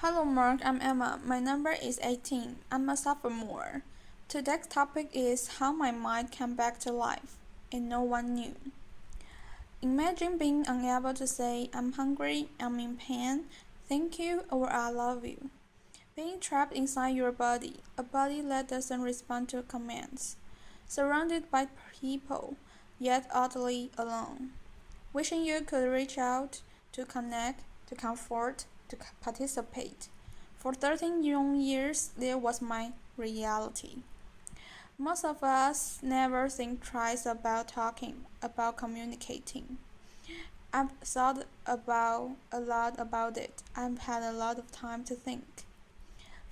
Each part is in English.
Hello Mark, I'm Emma. My number is 18. I'm a sophomore. Today's topic is how my mind came back to life, and no one knew. Imagine being unable to say, I'm hungry, I'm in pain, thank you, or I love you. Being trapped inside your body, a body that doesn't respond to commands. Surrounded by people, yet utterly alone. Wishing you could reach out, to connect, to comfort, to participate. For 13 long years, there was my reality. Most of us never think twice about talking, about communicating. I've thought a lot about it. I've had a lot of time to think.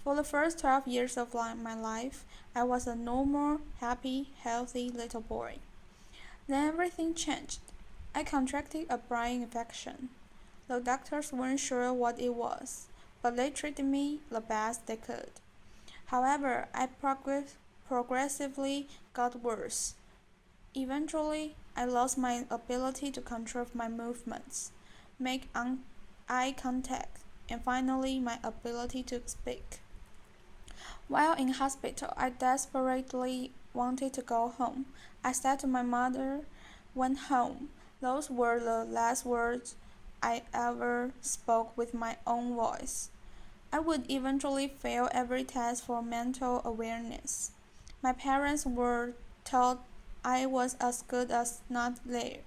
For the first 12 years of my life, I was a normal, happy, healthy little boy. Then everything changed. I contracted a brain infection. The doctors weren't sure what it was, but they treated me the best they could. However, I progressively got worse. Eventually, I lost my ability to control my movements, make eye contact, and finally my ability to speak. While in hospital, I desperately wanted to go home. I said to my mother, "Went home." Those were the last words I ever spoke with my own voice. I would eventually fail every test for mental awareness. My parents were told I was as good as not there,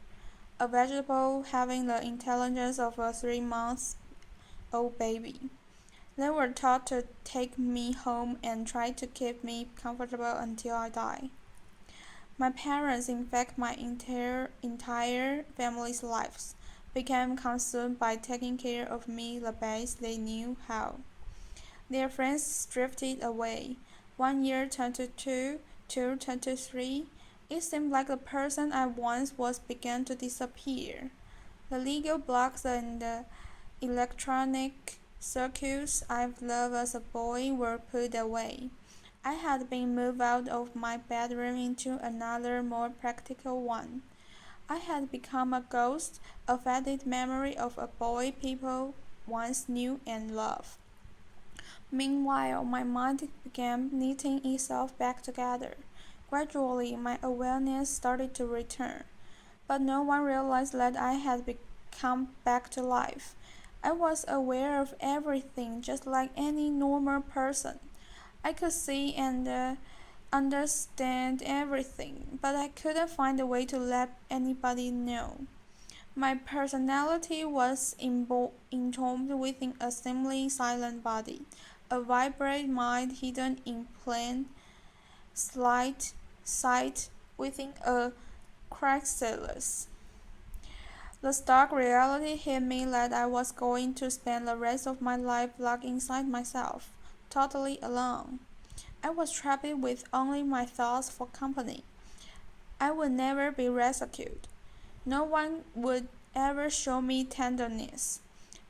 a vegetable having the intelligence of a 3-month-old baby. They were taught to take me home and try to keep me comfortable until I die. My parents, in fact my entire family's lives, became consumed by taking care of me the best they knew how. Their friends drifted away. 1 year turned to two, two turned to three. It seemed like the person I once was began to disappear. The legal blocks and the electronic circuits I've loved as a boy were put away. I had been moved out of my bedroom into another, more practical one. I had become a ghost, a faded memory of a boy people once knew and loved. Meanwhile, my mind began knitting itself back together. Gradually, my awareness started to return, but no one realized that I had come back to life. I was aware of everything just like any normal person. I could see and understand everything, but I couldn't find a way to let anybody know. My personality was entombed within a seemingly silent body, a vibrant mind hidden in plain sight within a chrysalis. The stark reality hit me that I was going to spend the rest of my life locked inside myself, totally alone. I was trapped with only my thoughts for company. I would never be rescued. No one would ever show me tenderness.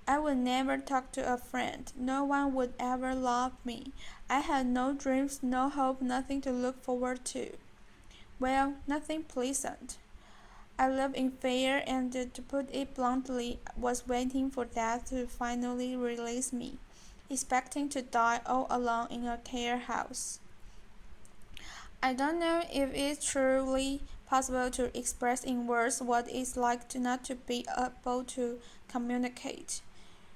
I would never talk to a friend. No one would ever love me. I had no dreams, no hope, nothing to look forward to. Well, nothing pleasant. I lived in fear and, to put it bluntly, was waiting for death to finally release me, expecting to die all alone in a care house. I don't know if it's truly possible to express in words what it's like not to be able to communicate.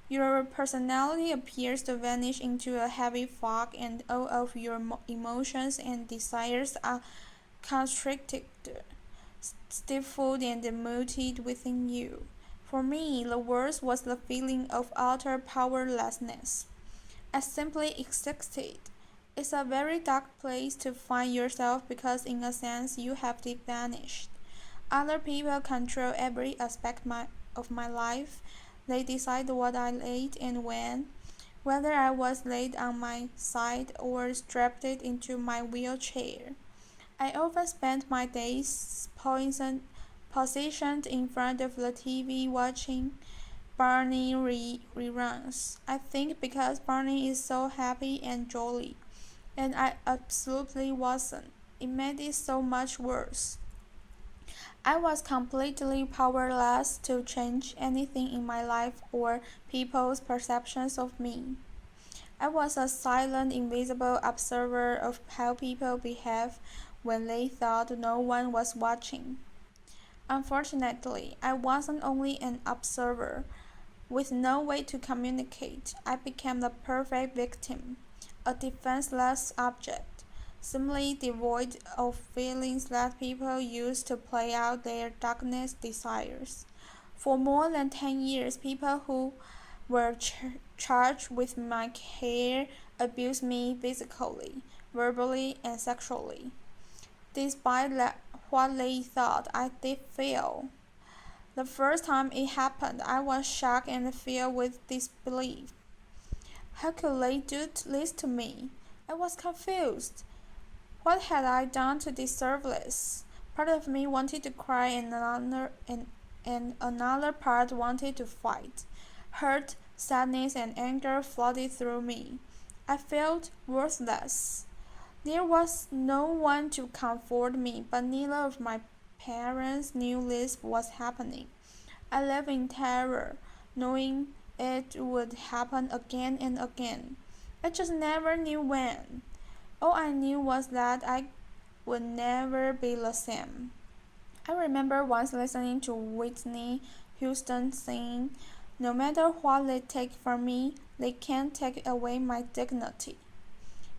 Your personality appears to vanish into a heavy fog, and all of your emotions and desires are constricted, stifled, and muted within you. For me, the worst was the feeling of utter powerlessness. I simply existed. It's a very dark place to find yourself because, in a sense, you have vanished. Other people control every aspect of my life. They decide what I ate and when, whether I was laid on my side or strapped into my wheelchair. I often spent my days positioned in front of the TV watching Barney reruns. I think because Barney is so happy and jolly, and I absolutely wasn't. It made it so much worse. I was completely powerless to change anything in my life or people's perceptions of me. I was a silent, invisible observer of how people behave when they thought no one was watching. Unfortunately, I wasn't only an observer. With no way to communicate, I became the perfect victim, a defenseless object, simply devoid of feelings that people use to play out their darkest desires. For more than 10 years, people who were charged with my care abused me physically, verbally, and sexually, despite what they thought I did feel. The first time it happened, I was shocked and filled with disbelief. How could they do this to me? I was confused. What had I done to deserve this? Part of me wanted to cry and another part wanted to fight. Hurt, sadness, and anger flooded through me. I felt worthless. There was no one to comfort me, but neither of my parents knew this was happening. I lived in terror, knowing it would happen again and again. I just never knew when. All I knew was that I would never be the same. I remember once listening to Whitney Houston sing, "No matter what they take from me, they can't take away my dignity."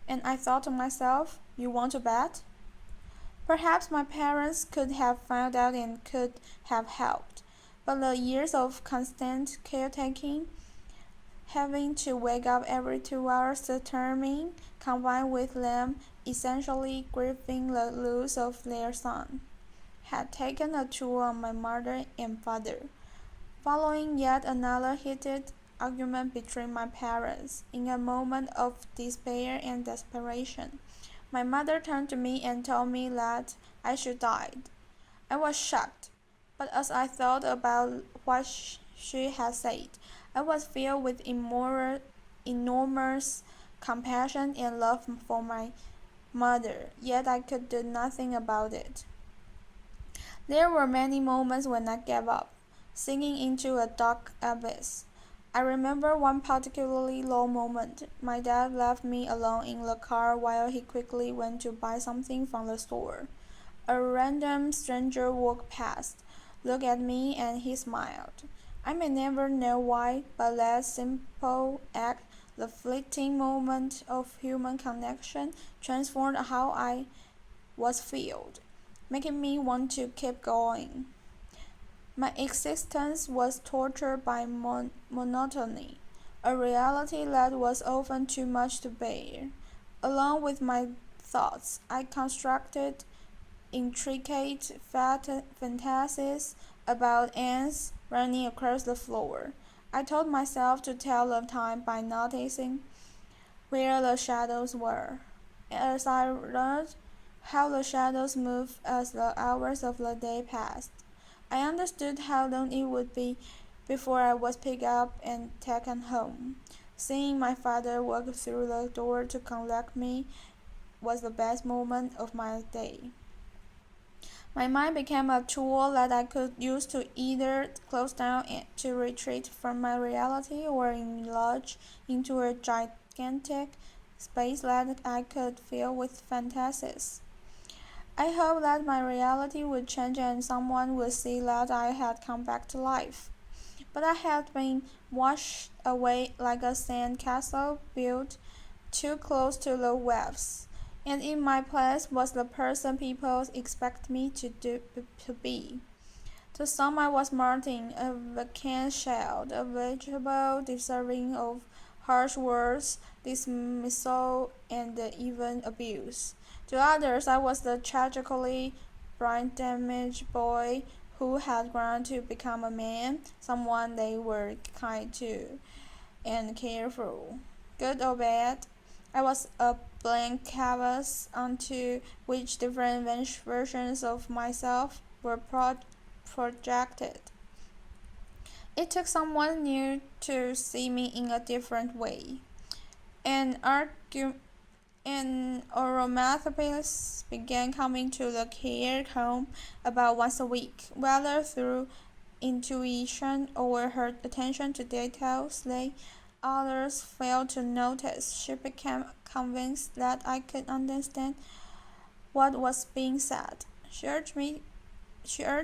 And I thought to myself, you want to bet? Perhaps my parents could have found out and could have helped, but the years of constant caretaking, having to wake up every 2 hours to turn me, combined with them essentially grieving the loss of their son, had taken a toll on my mother and father. Following yet another heated argument between my parents, in a moment of despair and desperation, my mother turned to me and told me that I should die. I was shocked, but as I thought about what she had said, I was filled with enormous compassion and love for my mother, yet I could do nothing about it. There were many moments when I gave up, sinking into a dark abyss. I remember one particularly low moment. My dad left me alone in the car while he quickly went to buy something from the store. A random stranger walked past, looked at me, and he smiled. I may never know why, but that simple act, the fleeting moment of human connection, transformed how I was filled, making me want to keep going. My existence was tortured by monotony, a reality that was often too much to bear. Along with my thoughts, I constructed intricate fantasies about ants running across the floor. I told myself to tell the time by noticing where the shadows were. As I learned how the shadows moved as the hours of the day passed, I understood how long it would be before I was picked up and taken home. Seeing my father walk through the door to collect me was the best moment of my day. My mind became a tool that I could use to either close down and to retreat from my reality or enlarge into a gigantic space that I could fill with fantasies. I hoped that my reality would change and someone would see that I had come back to life. But I had been washed away like a sand castle built too close to the waves, and in my place was the person people expect me to be. To some I was Martin, a vacant shell, a vegetable deserving of harsh words, dismissal, and even abuse. To others I was the tragically brain-damaged boy who had grown to become a man, someone they were kind to and careful. Good or bad, I was a blank canvas onto which different versions of myself were projected. It took someone new to see me in a different way. An aromatherapist began coming to the care home about once a week, whether through intuition or her attention to details. They others failed to notice. She became convinced that I could understand what was being said. She urged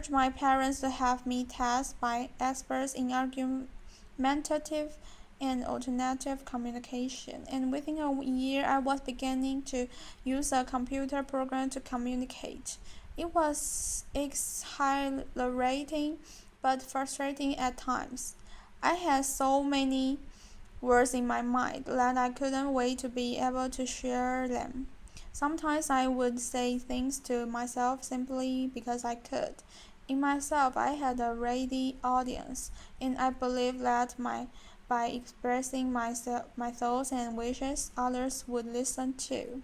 my parents to have me tested by experts in argumentative and alternative communication, and within a year I was beginning to use a computer program to communicate. It was exhilarating but frustrating at times. I had so many words in my mind that I couldn't wait to be able to share them. Sometimes I would say things to myself simply because I could. In myself, I had a ready audience, and I believed that by expressing my thoughts and wishes, others would listen too.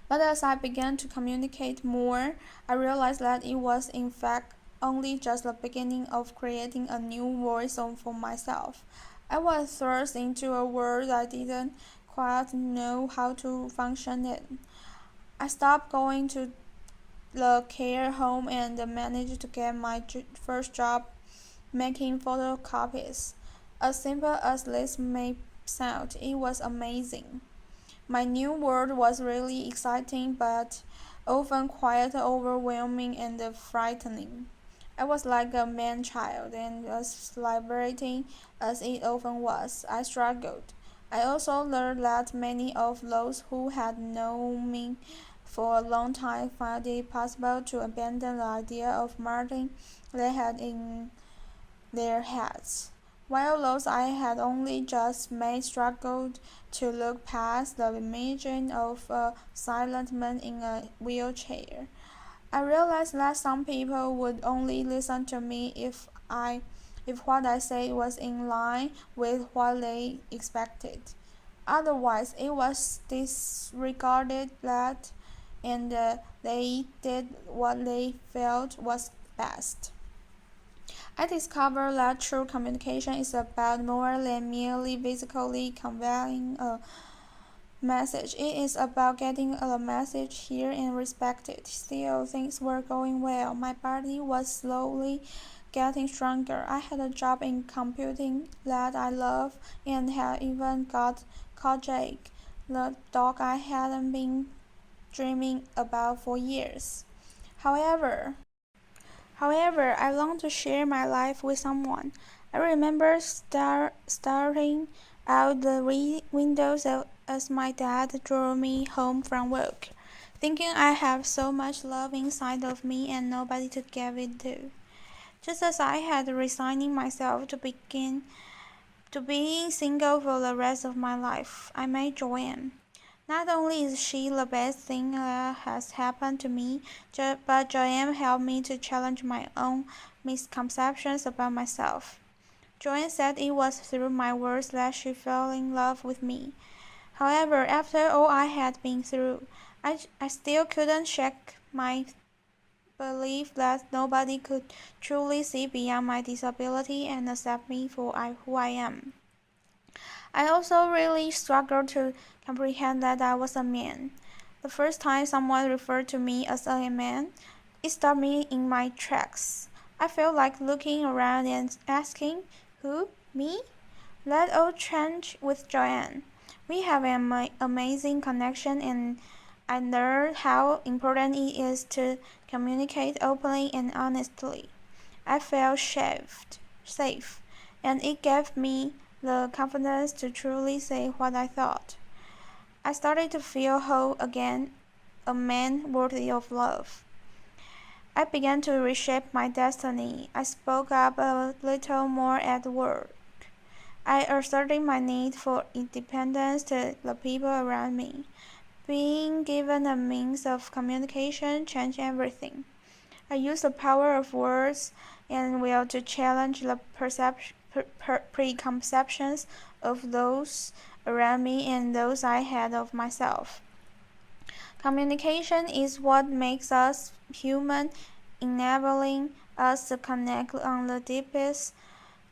But as I began to communicate more, I realized that it was in fact only just the beginning of creating a new voice for myself. I was thrust into a world I didn't quite know how to function in. I stopped going to the care home and managed to get my first job making photocopies. As simple as this may sound, it was amazing. My new world was really exciting but often quite overwhelming and frightening. I was like a man-child, and as liberating as it often was, I struggled. I also learned that many of those who had known me for a long time found it possible to abandon the idea of martyrdom they had in their heads, while those I had only just met struggled to look past the image of a silent man in a wheelchair. I realized that some people would only listen to me if what I said was in line with what they expected. Otherwise, it was disregarded that, and they did what they felt was best. I discovered that true communication is about more than merely physically conveying a message. It is about getting a message here and respected. Still, things were going well. My body was slowly getting stronger. I had a job in computing that I loved and had even got Jake, the dog I hadn't been dreaming about for years. However, However, I longed to share my life with someone. I remember staring out the windows as my dad drove me home from work, thinking I have so much love inside of me and nobody to give it to. Just as I had resigning myself to being single for the rest of my life, I met Joanne. Not only is she the best thing that has happened to me, but Joanne helped me to challenge my own misconceptions about myself. Joanne said it was through my words that she fell in love with me. However, after all I had been through, I still couldn't shake my belief that nobody could truly see beyond my disability and accept me for who I am. I also really struggled to comprehend that I was a man. The first time someone referred to me as a man, it stopped me in my tracks. I felt like looking around and asking, who? Me? That all changed with Joanne. We have an amazing connection, and I learned how important it is to communicate openly and honestly. I felt safe, and it gave me the confidence to truly say what I thought. I started to feel whole again, a man worthy of love. I began to reshape my destiny. I spoke up a little more at work. I asserted my need for independence to the people around me. Being given a means of communication changed everything. I used the power of words and will to challenge the preconceptions of those around me and those I had of myself. Communication is what makes us human, enabling us to connect on the deepest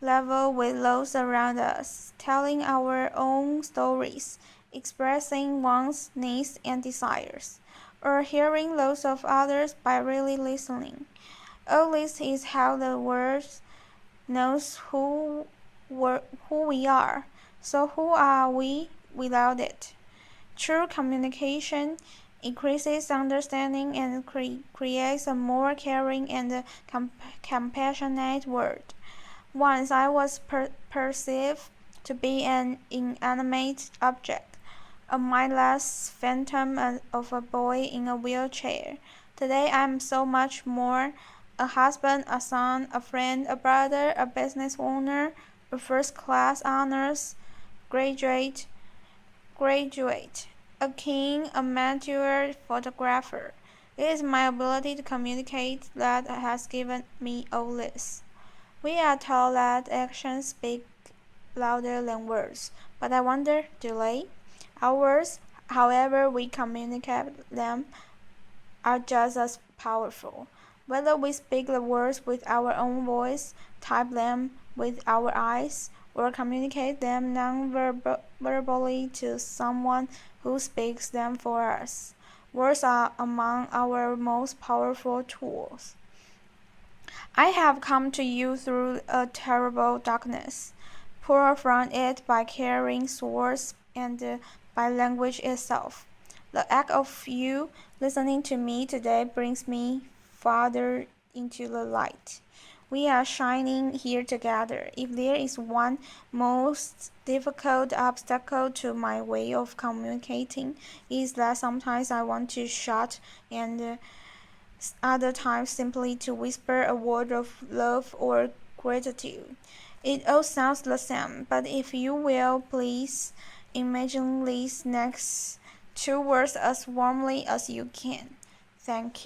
level with those around us, telling our own stories, expressing one's needs and desires, or hearing those of others by really listening. All this is how the world knows who we are. So who are we without it? True communication increases understanding and creates a more caring and compassionate world. Once I was perceived to be an inanimate object, a mindless phantom of a boy in a wheelchair. Today I am so much more: a husband, a son, a friend, a brother, a business owner, a first-class honors graduate, a king, a mature photographer. It is my ability to communicate that has given me all this. We are told that actions speak louder than words, but I wonder, do they? Our words, however we communicate them, are just as powerful. Whether we speak the words with our own voice, type them with our eyes, or communicate them non-verbally to someone who speaks them for us, words are among our most powerful tools. I have come to you through a terrible darkness, poured from it by carrying swords and by language itself. The act of you listening to me today brings me farther into the light. We are shining here together. If there is one most difficult obstacle to my way of communicating, it is that sometimes I want to shout and other times simply to whisper a word of love or gratitude. It all sounds the same, but if you will please imagine these next two words as warmly as you can. Thank you.